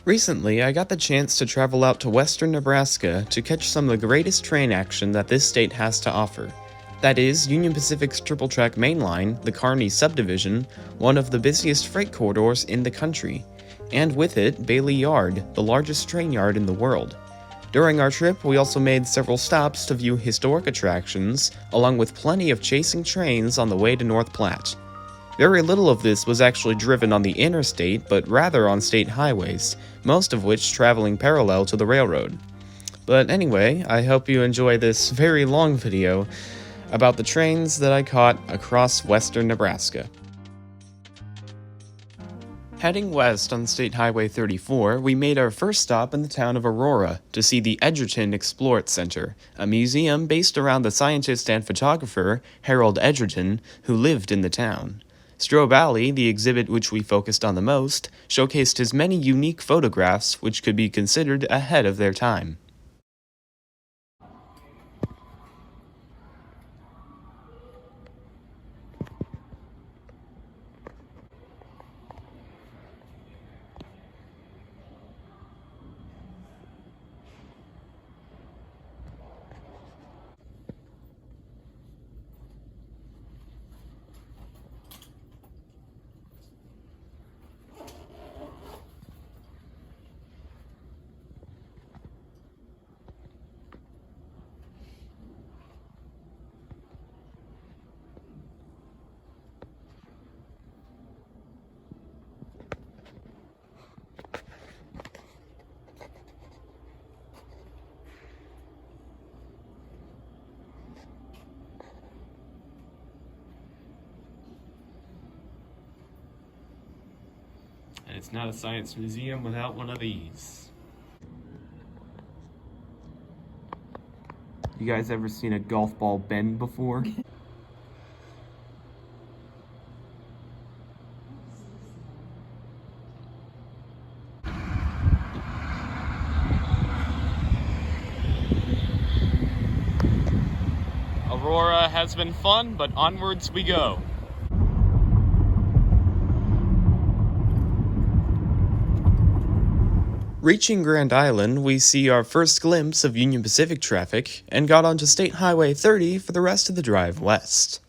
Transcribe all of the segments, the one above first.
Recently, I got the chance to travel out to western Nebraska to catch some of the greatest train action that this state has to offer. That is, Union Pacific's triple track main line, the Kearney subdivision, one of the busiest freight corridors in the country, and with it, Bailey Yard, the largest train yard in the world. During our trip, we also made several stops to view historic attractions, along with plenty of chasing trains on the way to North Platte. Very little of this was actually driven on the interstate, but rather on state highways, most of which traveling parallel to the railroad. But anyway, I hope you enjoy this very long video about the trains that I caught across western Nebraska. Heading west on State Highway 34, we made our first stop in the town of Aurora to see the Edgerton Explorate Center, a museum based around the scientist and photographer Harold Edgerton, who lived in the town. Strobe Alley, the exhibit which we focused on the most, showcased his many unique photographs which could be considered ahead of their time. And it's not a science museum without one of these. You guys ever seen a golf ball bend before? Aurora has been fun, but onwards we go. Reaching Grand Island, we see our first glimpse of Union Pacific traffic and got onto State Highway 30 for the rest of the drive west.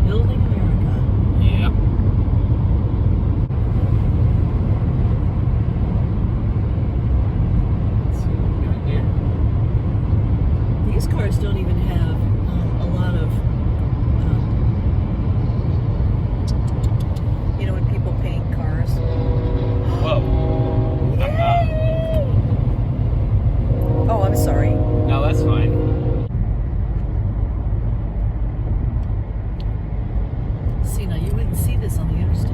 Building America. Yep. Let's see what we got here. These cars don't even have a lot of, you know, when people paint cars. Whoa. Oh, I'm sorry. No, that's fine. See, now you wouldn't see this on the interstate.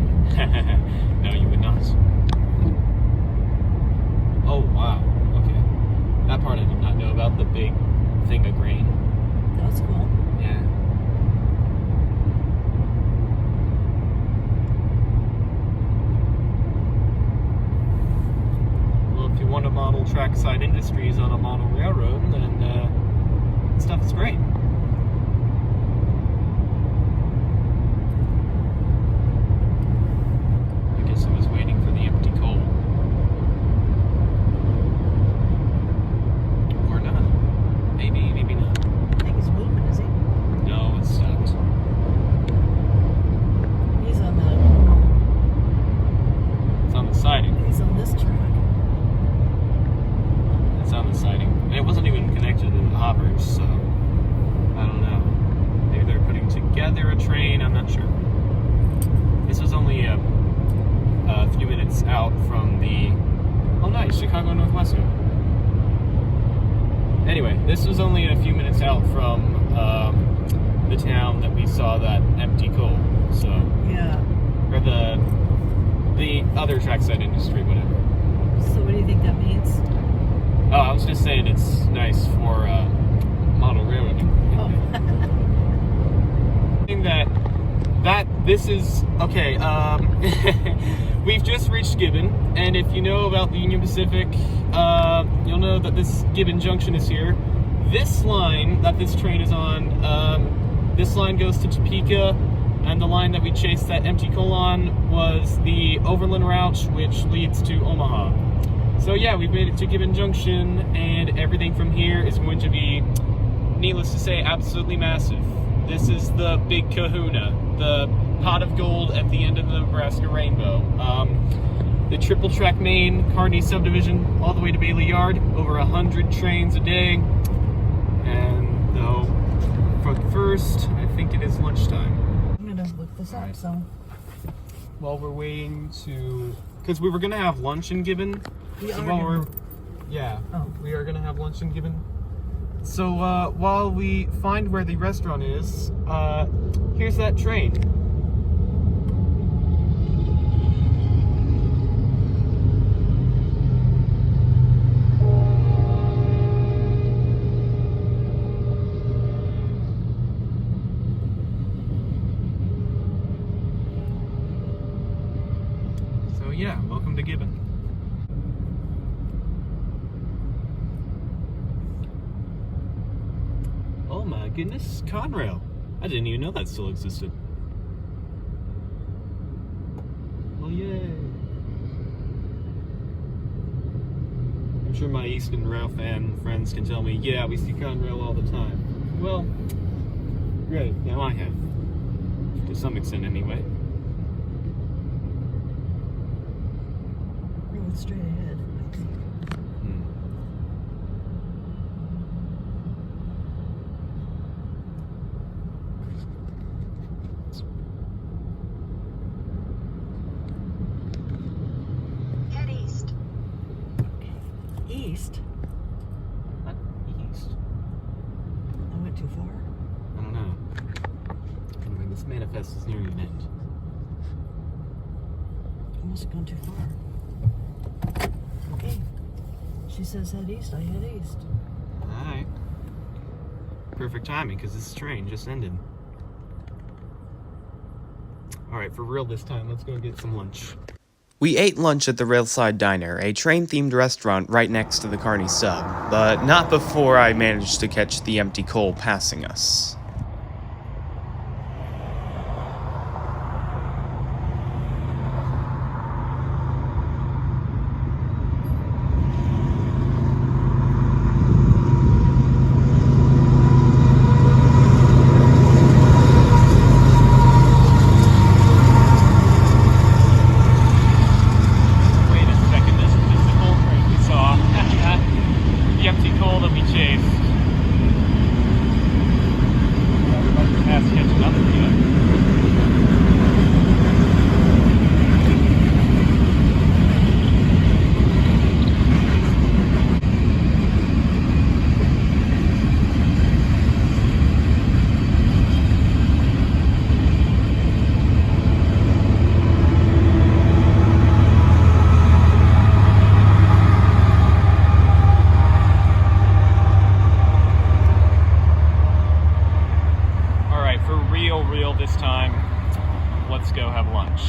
No, you would not. Oh, wow. Okay. That part I did not know about, the big thing of grain. That's cool. Yeah. Well, if you want to model trackside industries on a model railroad, then stuff is great. I guess I was waiting for the empty coal. Or not. Maybe, maybe not. I think he's moving, is he? No, it's stopped. He's on It's on the siding. he's on this track. It's on the siding. And it wasn't even connected to the hoppers, so I don't know. Maybe they're putting together a train, I'm not sure. This was only a few minutes out from the... Oh nice, Chicago Northwestern. Anyway, this was only a few minutes out from the town that we saw that empty coal, so... Yeah. Or the other trackside industry, whatever. So what do you think that means? Oh, I was just saying it's nice for model railroading. Oh. This is okay. We've just reached Gibbon, and if you know about the Union Pacific, you'll know that this Gibbon Junction is here. this line that this train is on, this line goes to Topeka, and the line that we chased that empty coal on was the Overland route, which leads to Omaha. So yeah, we've made it to Gibbon Junction, and everything from here is going to be, needless to say, absolutely massive. This is the big kahuna, the pot of gold at the end of the Nebraska rainbow. The triple track main, Kearney subdivision, all the way to Bailey Yard, over 100 trains a day. And though, for first, I think it is lunchtime. I'm gonna look this up, so. While we're waiting to, because we were gonna have lunch in Gibbon. We So are while gonna- we are gonna have lunch in Gibbon. So while we find where the restaurant is, here's that train. So yeah, welcome to Gibbon. Oh my goodness, Conrail. I didn't even know that still existed. Well, yay. I'm sure my Easton Rail fan friends can tell me, yeah, we see Conrail all the time. Well, great, now I have. To some extent, anyway. We're going straight ahead. Head east. East? Not east. I went too far. I don't know. Anyway, this manifest is nearing an end. I must have gone too far. Okay. She says head east, I head east. Alright. Perfect timing, because this train just ended. Alright, for real this time, let's go get some lunch. We ate lunch at the Railside Diner, a train-themed restaurant right next to the Kearney sub, but not before I managed to catch the empty coal passing us. Wait a second, this is the coal train we saw. The empty coal that we chased. Everybody has to catch another one. Alright, for real this time, let's go have lunch.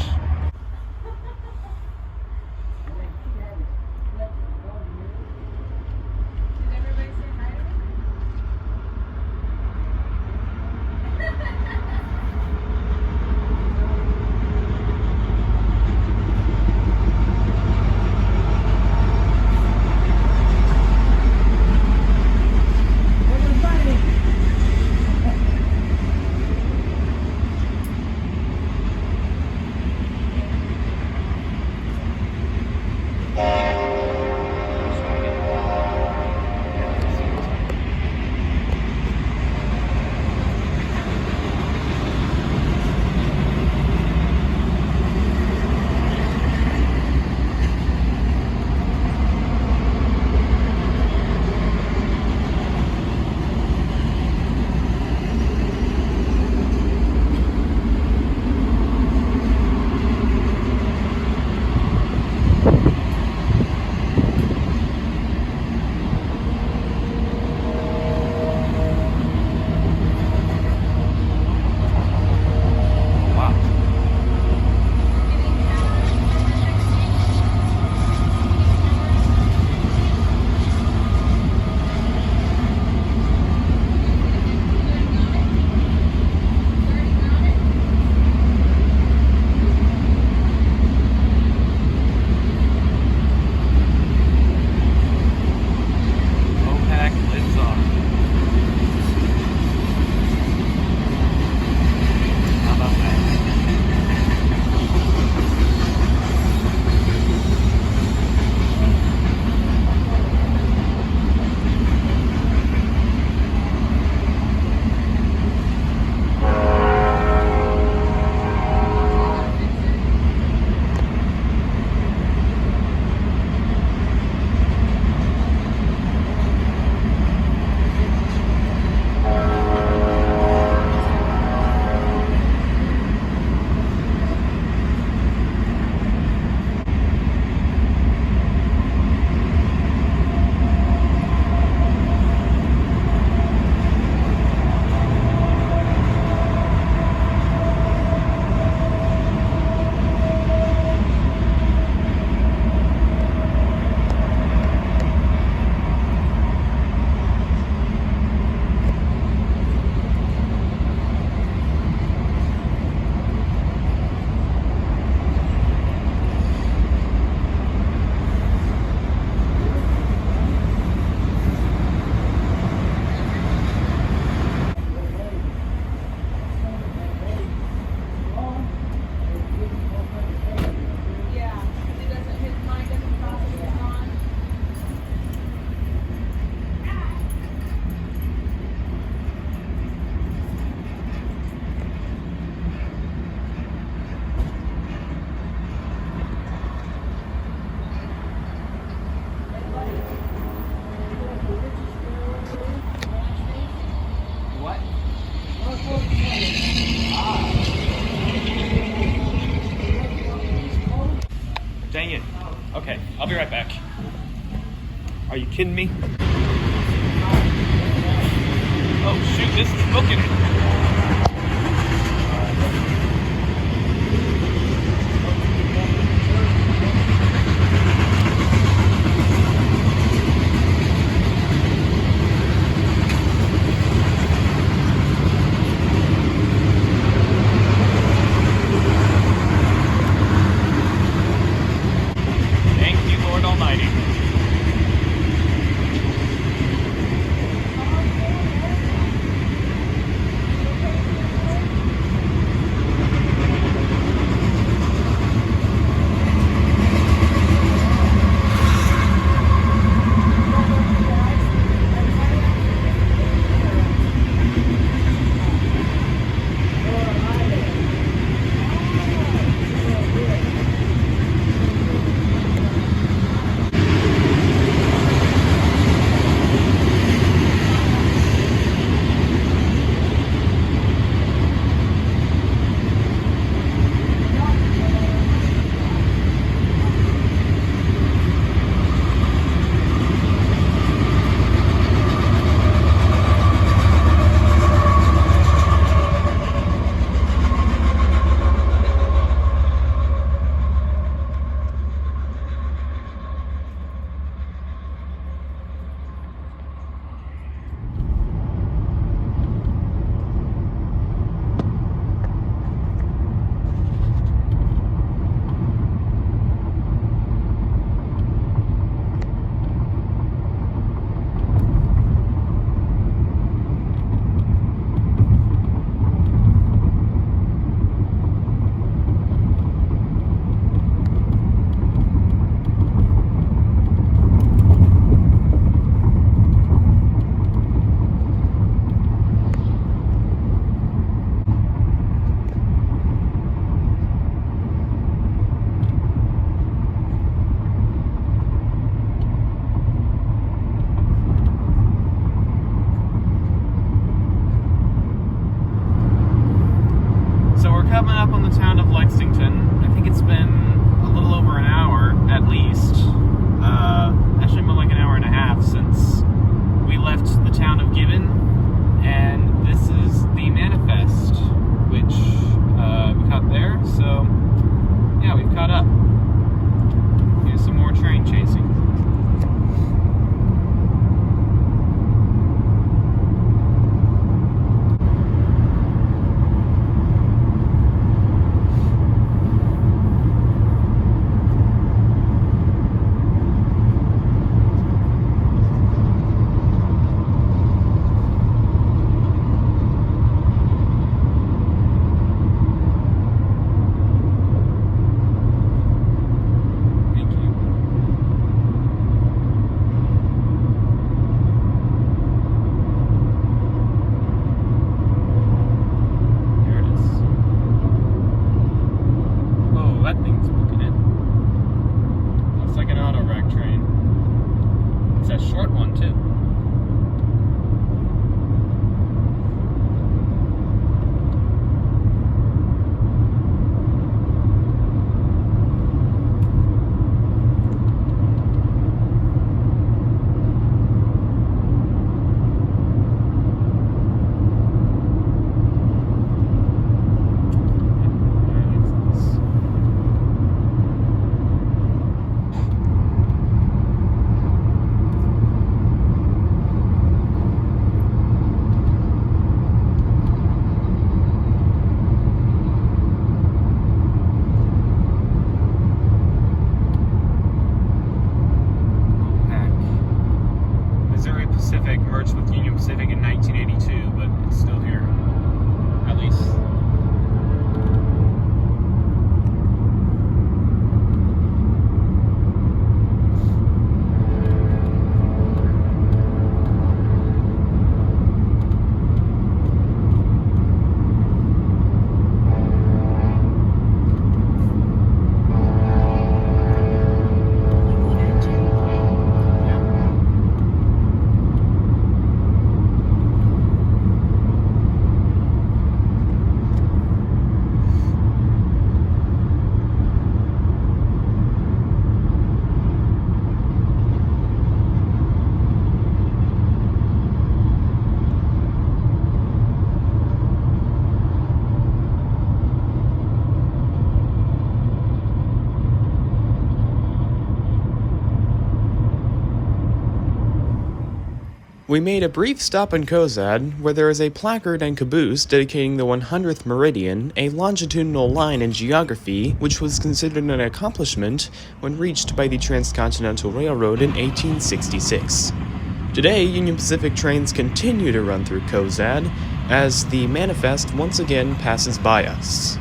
Dang it. Okay, I'll be right back. Are you kidding me? Oh shoot, this is smoking. Thank you, Lord Almighty. We made a brief stop in Kozad, where there is a placard and caboose dedicating the 100th meridian, a longitudinal line in geography which was considered an accomplishment when reached by the Transcontinental Railroad in 1866. Today, Union Pacific trains continue to run through Kozad as the manifest once again passes by us.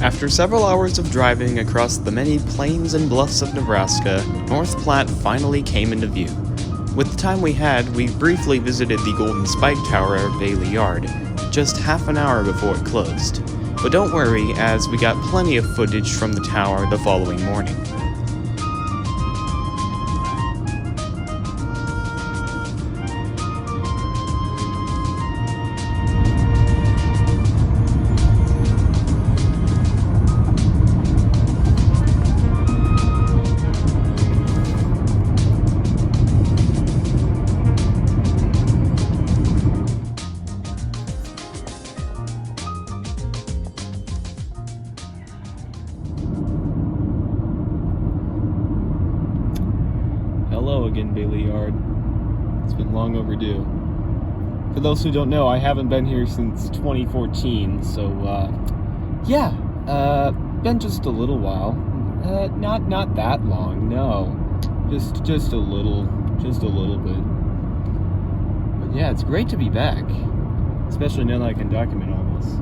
After several hours of driving across the many plains and bluffs of Nebraska, North Platte finally came into view. With the time we had, we briefly visited the Golden Spike Tower at Bailey Yard, just half an hour before it closed. But don't worry, as we got plenty of footage from the tower the following morning. Hello again, Bailey Yard. It's been long overdue. For those who don't know, I haven't been here since 2014, so, been just a little while. Not that long, no. Just a little bit. But yeah, it's great to be back. Especially now that I can document all this.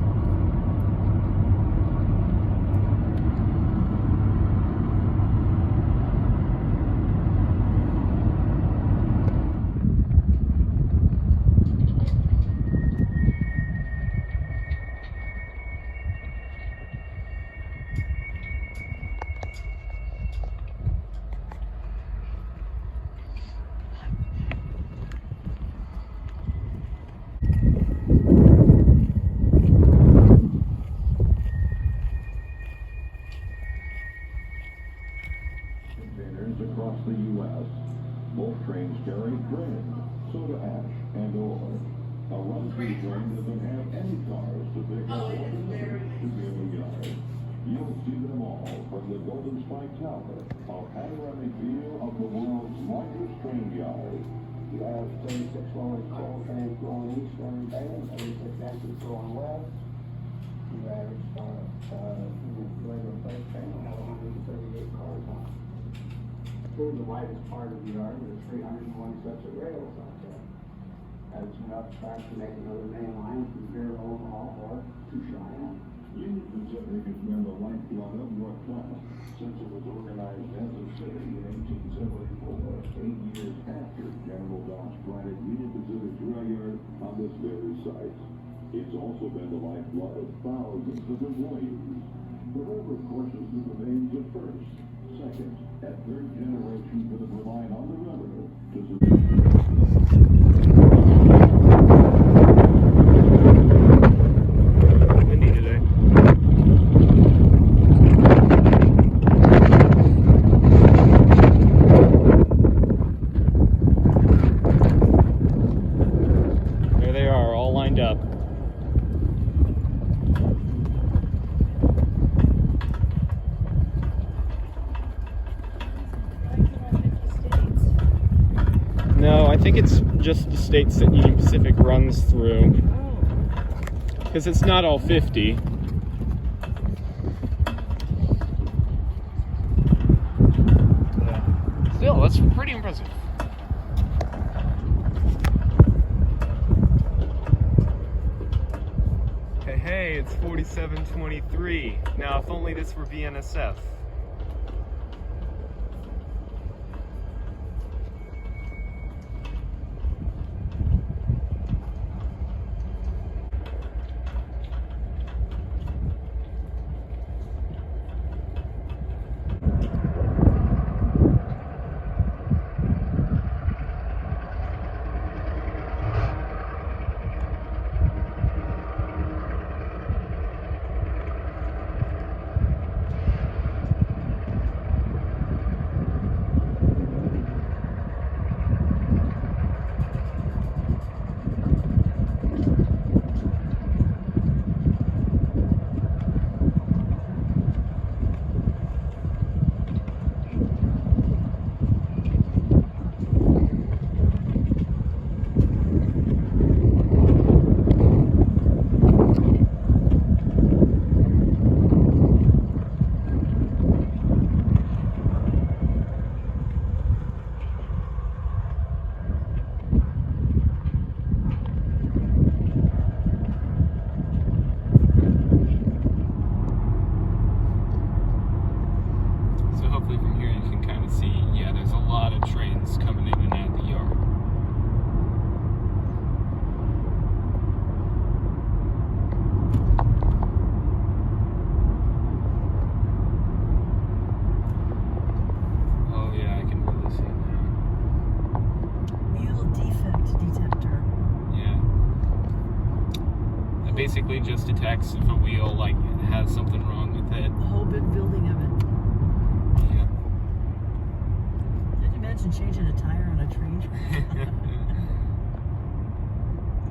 Across the U.S. Both trains carry grain, soda ash, and ore. A run-through train doesn't have any cars to pick up or deliver to Bailey Yard. You'll see them all from the Golden Spike Tower, a panoramic view of the world's largest train yard. You have 36 lower coal trains going east every day, and 36 exits going west. You average regular freight train will have 138 cars on it. Through the widest part of the yard, there's 301 sets of rails out there. That's enough track to make another main line from here to Omaha or to Cheyenne. Union Pacific has been the lifeblood of North Platte since it was organized as a city in 1874, 8 years after General Dodge planted Union Pacific's rail yard on this very site. It's also been the lifeblood of thousands of employees. The railroad courses through the veins at first, second, and third generation that have relied on the railroad to Windy today. There they are, all lined up. No, I think it's just the states that Union Pacific runs through. Because it's not all 50. Still, that's pretty impressive. Hey, it's 47:23. Now, if only this were BNSF. basically just detects if a wheel like has something wrong with it. A whole big building of it. Yeah. Did you imagine changing a tire on a tree?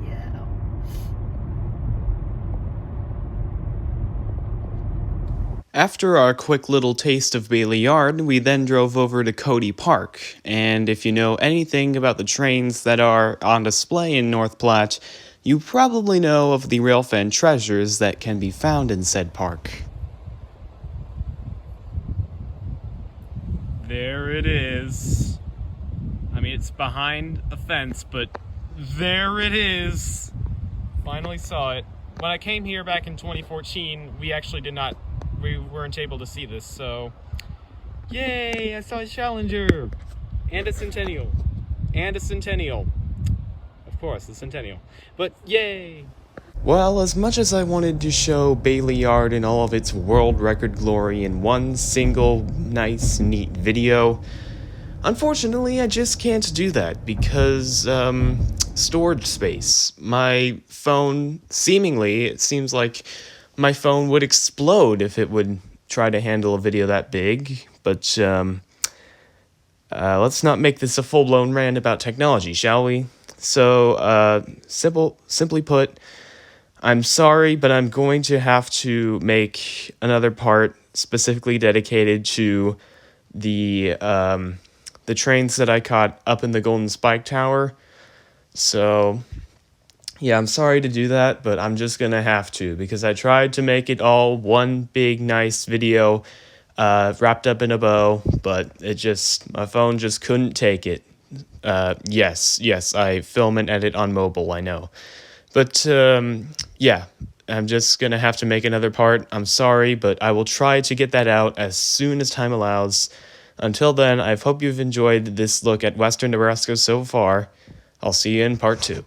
Yeah. After our quick little taste of Bailey Yard, we then drove over to Cody Park, and if you know anything about the trains that are on display in North Platte, you probably know of the railfan treasures that can be found in said park. There it is. I mean, it's behind a fence, but there it is. Finally saw it. When I came here back in 2014, we weren't able to see this, so yay, I saw a Challenger and a Centennial and a Centennial. Of course, the Centennial. But yay! Well, as much as I wanted to show Bailey Yard in all of its world record glory in one single nice, neat video, unfortunately, I just can't do that because, storage space. My phone, seemingly, it seems like my phone would explode if it would try to handle a video that big, but, let's not make this a full-blown rant about technology, shall we? So, simply put, I'm sorry, but I'm going to have to make another part specifically dedicated to the trains that I caught up in the Golden Spike Tower. So, yeah, I'm sorry to do that, but I'm just gonna have to, because I tried to make it all one big, nice video, wrapped up in a bow, but my phone just couldn't take it. Yes, I film and edit on mobile, I know. But, yeah, I'm just gonna have to make another part. I'm sorry, but I will try to get that out as soon as time allows. Until then, I hope you've enjoyed this look at Western Nebraska so far. I'll see you in part 2.